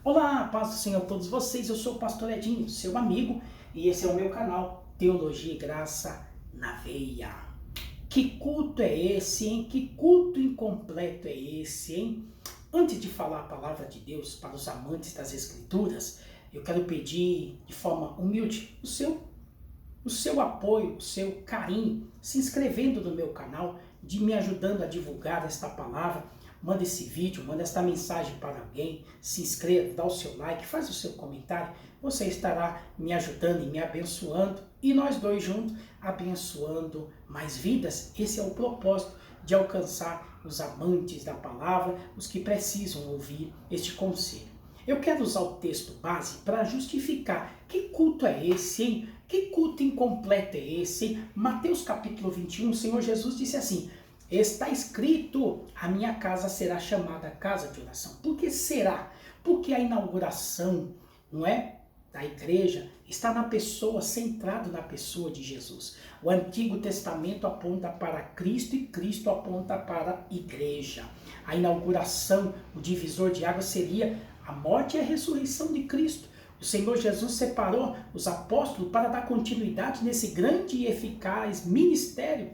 Olá, paz do Senhor a todos vocês, eu sou o pastor Edinho, seu amigo, e esse é o meu canal Teologia e Graça na Veia. Que culto é esse, hein? Que culto incompleto é esse, hein? Antes de falar a palavra de Deus para os amantes das Escrituras, eu quero pedir de forma humilde o seu apoio, o seu carinho, se inscrevendo no meu canal, de me ajudando a divulgar esta palavra. Manda esse vídeo, manda esta mensagem para alguém, se inscreva, dá o seu like, faz o seu comentário, você estará me ajudando e me abençoando, e nós dois juntos abençoando mais vidas. Esse é o propósito de alcançar os amantes da palavra, os que precisam ouvir este conselho. Eu quero usar o texto base para justificar que culto é esse, hein? Que culto incompleto é esse, hein? Mateus capítulo 21, o Senhor Jesus disse assim: está escrito, a minha casa será chamada casa de oração. Por que será? Porque a inauguração, não é, da igreja está na pessoa, centrado na pessoa de Jesus. O Antigo Testamento aponta para Cristo e Cristo aponta para a igreja. A inauguração, o divisor de águas seria a morte e a ressurreição de Cristo. O Senhor Jesus separou os apóstolos para dar continuidade nesse grande e eficaz ministério.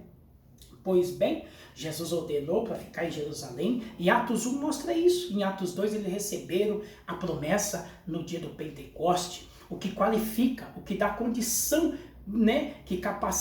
Pois bem, Jesus ordenou para ficar em Jerusalém, e Atos 1 mostra isso. Em Atos 2 eles receberam a promessa no dia do Pentecoste, o que qualifica, o que dá condição, né,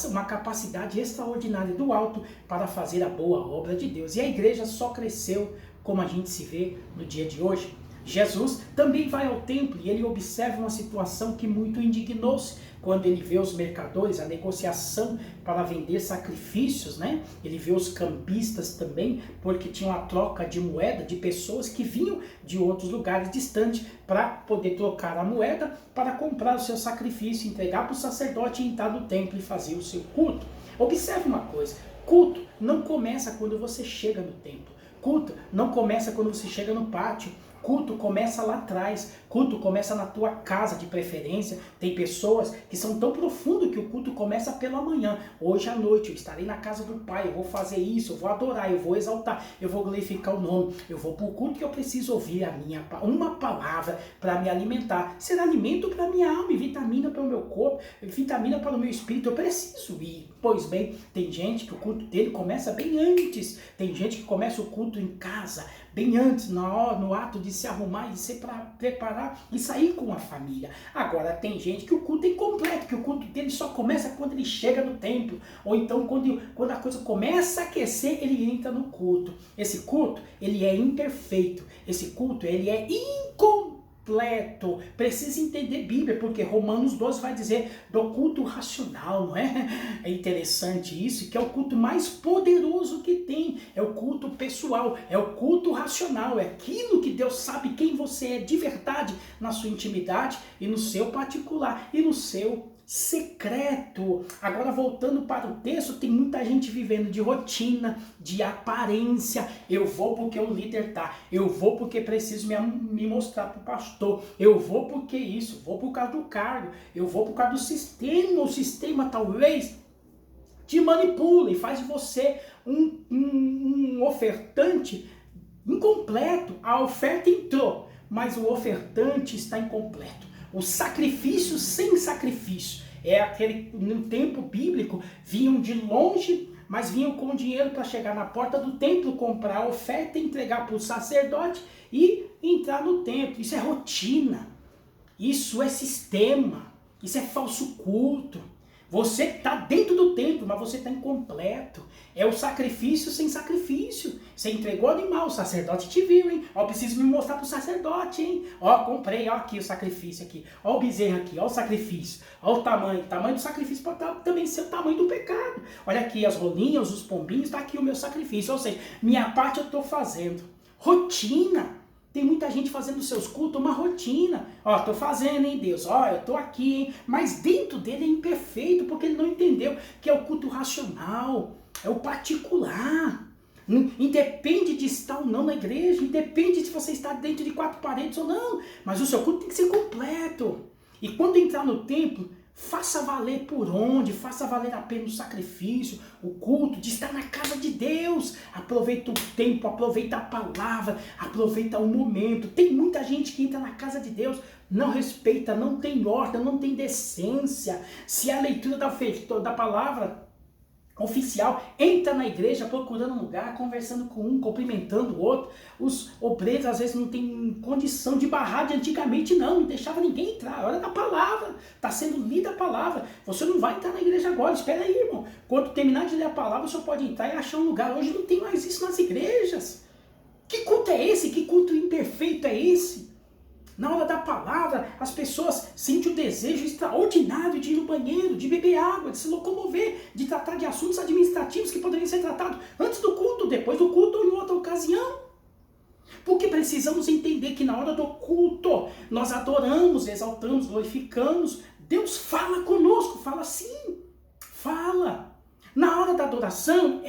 uma capacidade extraordinária do alto para fazer a boa obra de Deus. E a igreja só cresceu como a gente se vê no dia de hoje. Jesus também vai ao templo e ele observa uma situação que muito indignou-se quando ele vê os mercadores, a negociação para vender sacrifícios, né? Ele vê os cambistas também, porque tinham a troca de moeda de pessoas que vinham de outros lugares distantes para poder trocar a moeda para comprar o seu sacrifício, entregar para o sacerdote e entrar no templo e fazer o seu culto. Observe uma coisa: culto não começa quando você chega no templo. Culto não começa quando você chega no pátio. Culto começa lá atrás, culto começa na tua casa de preferência. Tem pessoas que são tão profundas que o culto começa pela manhã. Hoje à noite eu estarei na casa do Pai, eu vou fazer isso, eu vou adorar, eu vou exaltar, eu vou glorificar o nome, eu vou para o culto que eu preciso ouvir uma palavra para me alimentar. Ser alimento para minha alma e vitamina para o meu corpo, vitamina para o meu espírito, eu preciso ir. Pois bem, tem gente que o culto dele começa bem antes, tem gente que começa o culto em casa, bem antes, no ato de se arrumar e se preparar e sair com a família. Agora tem gente que o culto é incompleto, que o culto dele só começa quando ele chega no templo, ou então quando a coisa começa a aquecer, ele entra no culto. Esse culto, ele é imperfeito, esse culto, ele é incompleto. Precisa entender Bíblia, porque Romanos 12 vai dizer do culto racional, não é? É interessante isso, que é o culto mais poderoso que tem, é o culto pessoal, é o culto racional, é aquilo que Deus sabe quem você é de verdade na sua intimidade e no seu particular e no seu secreto. Agora, voltando para o texto, tem muita gente vivendo de rotina, de aparência. Eu vou porque o líder tá, eu vou porque preciso me mostrar para o pastor, eu vou porque isso, vou por causa do cargo, eu vou por causa do sistema. O sistema talvez te manipula e faz de você um ofertante incompleto. A oferta entrou, mas o ofertante está incompleto. O sacrifício sem sacrifício é aquele, no tempo bíblico, vinham de longe, mas vinham com dinheiro para chegar na porta do templo, comprar a oferta, entregar para o sacerdote e entrar no templo. Isso é rotina, isso é sistema, isso é falso culto. Você está dentro do templo, mas você está incompleto. É o sacrifício sem sacrifício. Você entregou o animal, o sacerdote te viu, hein? Ó, preciso me mostrar para o sacerdote, hein? Ó, comprei, ó, aqui o sacrifício aqui. Ó o bezerro aqui, ó o sacrifício. Ó o tamanho do sacrifício pode também ser o tamanho do pecado. Olha aqui as rolinhas, os pombinhos, está aqui o meu sacrifício. Ou seja, minha parte eu estou fazendo. Rotina. Tem muita gente fazendo seus cultos uma rotina. Ó, tô fazendo, hein, Deus? Ó, eu tô aqui, hein? Mas dentro dele é imperfeito, porque ele não entendeu que é o culto racional, é o particular. Independe de estar ou não na igreja, independe se você está dentro de quatro paredes ou não, mas o seu culto tem que ser completo. E quando entrar no templo, Faça valer por onde, faça valer a pena o sacrifício, o culto, de estar na casa de Deus. Aproveita o tempo, aproveita a palavra, aproveita o momento. Tem muita gente que entra na casa de Deus, não respeita, não tem ordem, não tem decência. Se a leitura da palavra oficial entra na igreja procurando um lugar, conversando com um, cumprimentando o outro. Os obreiros às vezes não têm condição de barrar de antigamente, não deixava ninguém entrar. Hora da palavra, está sendo lida a palavra. Você não vai entrar na igreja agora, espera aí, irmão. Quando terminar de ler a palavra, você pode entrar e achar um lugar. Hoje não tem mais isso nas igrejas. Que culto é esse? Que culto imperfeito é esse? Na hora da palavra, as pessoas sentem o desejo extraordinário de ir no banheiro, de beber água, de se locomover, de tratar de assuntos administrativos que poderiam ser tratados antes do culto, depois do culto ou em outra ocasião. Porque precisamos entender que na hora do culto, nós adoramos, exaltamos, glorificamos. Deus fala conosco, fala sim, fala. Na hora da adoração,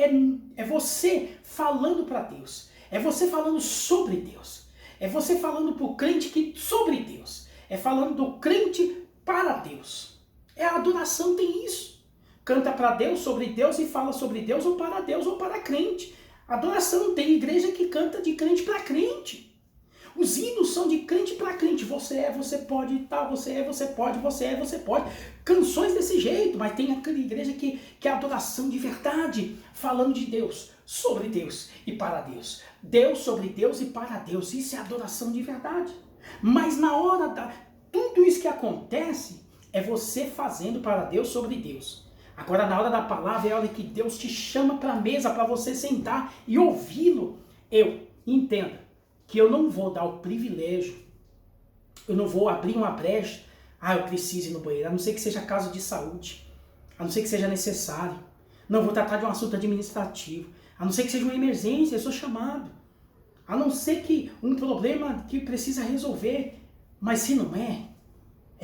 é você falando para Deus, é você falando sobre Deus. É você falando para o crente sobre Deus. É falando do crente para Deus. A adoração tem isso. Canta para Deus, sobre Deus e fala sobre Deus ou para crente. Adoração tem igreja que canta de crente para crente. Os hinos são de crente para crente. Você pode, tá, você pode, você pode. Canções desse jeito, mas tem aquela igreja que é adoração de verdade, falando de Deus, sobre Deus e para Deus. Deus sobre Deus e para Deus. Isso é adoração de verdade. Mas na hora tudo isso que acontece é você fazendo para Deus sobre Deus. Agora na hora da palavra é a hora que Deus te chama para a mesa para você sentar e ouvi-lo. Entenda que eu não vou dar o privilégio, eu não vou abrir uma brecha, eu preciso ir no banheiro, a não ser que seja caso de saúde, a não ser que seja necessário. Não vou tratar de um assunto administrativo, a não ser que seja uma emergência, eu sou chamado. A não ser que um problema que precisa resolver. Mas se não é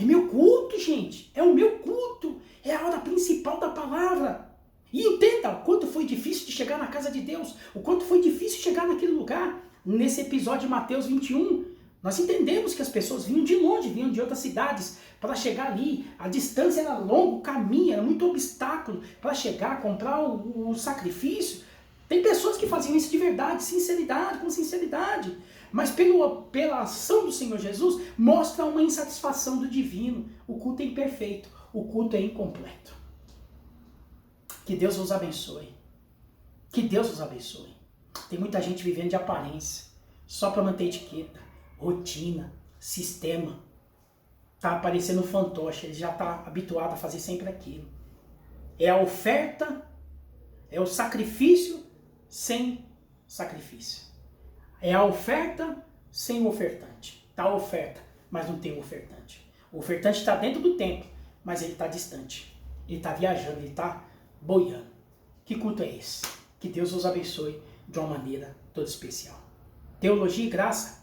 meu culto, gente. É o meu culto. É a hora principal da palavra. E entenda o quanto foi difícil de chegar na casa de Deus. O quanto foi difícil chegar naquele lugar. Nesse episódio de Mateus 21, nós entendemos que as pessoas vinham de longe, vinham de outras cidades para chegar ali. A distância era longa, o caminho era muito obstáculo para chegar, comprar o sacrifício. Tem pessoas que faziam isso de verdade, sinceridade, com sinceridade. Mas pela ação do Senhor Jesus, mostra uma insatisfação do divino. O culto é imperfeito, o culto é incompleto. Que Deus vos abençoe. Que Deus vos abençoe. Tem muita gente vivendo de aparência, só para manter etiqueta, rotina, sistema. Está aparecendo fantoche, ele já está habituado a fazer sempre aquilo. É a oferta, é o sacrifício sem sacrifício. É a oferta sem o ofertante. Está a oferta, mas não tem o ofertante. O ofertante está dentro do templo, mas ele está distante. Ele está viajando, ele está boiando. Que culto é esse? Que Deus os abençoe de uma maneira toda especial. Teologia e Graça